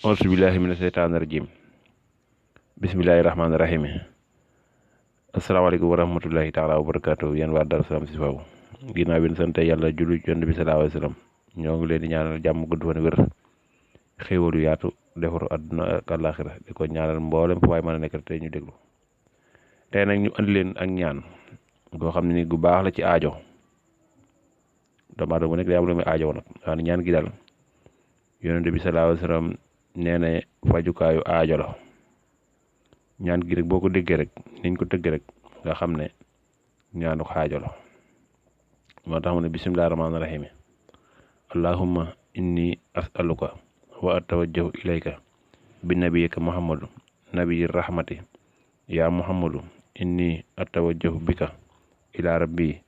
auzu billahi mina seytaani rajim bismillahi rahmaani rahim asalaamaaleykum wa rahmatullahi taala wa barakaatu yéen waa Darou Salam si faw ginnaaw bi ñu sant yàlla julli Yonent bi sallallahu alayhi wa sallam ñoo ngi leen di ñaanal jàmm gudd fan wér xéewal yu yaatu defaru àdduna ak àllaaxira di ko ñaanal mboolem fu waay mën a nekk tey ñu déglu tey nag ñu andi leen ak ñaan goo xam ne ni gu baax la ci aajo doomu aadama bu nekk day am lu muy aajo nag waaye ñaan gi daal Yonent bi sallallahu alayhi wa sallam nee na fajukaayu aajo la ñaan gi rek boo ko déggee rek niñ ko tëgg rek nga xam ne ñaanu xaajo la moo tax mu ne bismillahi rahmaani rahim allahumma inni as'aluka wa atawajjahu ilayka bi nabiyika muhammadu nabiyi rahmati ya muhammadu inni atawajjahu bika ila rabbi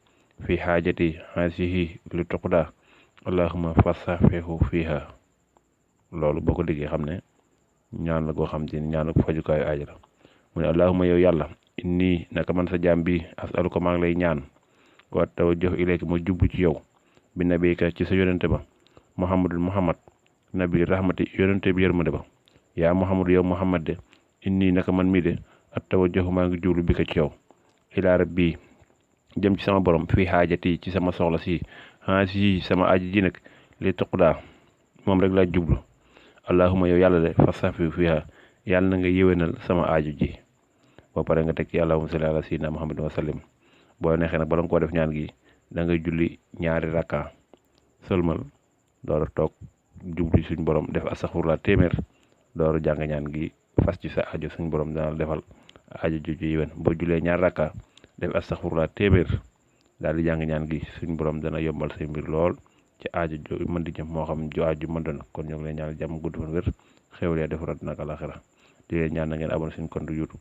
fi xaajati hasihi li tuqda allahumma fasafihu fiha loolu boo ko déggee xam ne ñaan la goo xam te ñaanu fajukaayu aajo la mu ne allahumma yow yàlla inni naka man sa jaam bi asaluka maa ngi lay ñaan wa tawajjahu ilayka ma jublu ci yow bi nabika ci sa yonente ba muhammad nabi rahmati yonente bi yërmande ba yaa muhammadu yow muhammad de inni naka man mii de at tawajjahu maa ngi jublu bi ko ci yow ila rabbi jëm ci sama borom fii xaajati ci sama soxla si si sama aji ji nag li tuqdaa moom rek laa jublu allahumma yow yàlla de fasafi fiha yàlla na nga yéwénal sama aaju ji boo pare nga teg ci allahumma salli ala sayyidina muhammad wa sallim boo neexee nag bala nga koo def ñaan gi da ngay julli ñaari rakka sëlmal door a toog jublu suñ borom def astaghfirullah téeméer door a jàng ñaan gi fas ci sa aajo suñ borom dana defal aajo ju yéwén boo julee ñaari rakka def astaghfirullah téeméer daal di jàng ñaan gi suñ borom dana yombal say mbir lool ci aajo ju mën di jëm moo xam ju aajo mën doon kon ñoo ngi lay ñaanal jàmm gudd fan wér xéwal yaa defaraat nag alaxira di leen ñaan na ngeen abonné suñ compte YouTube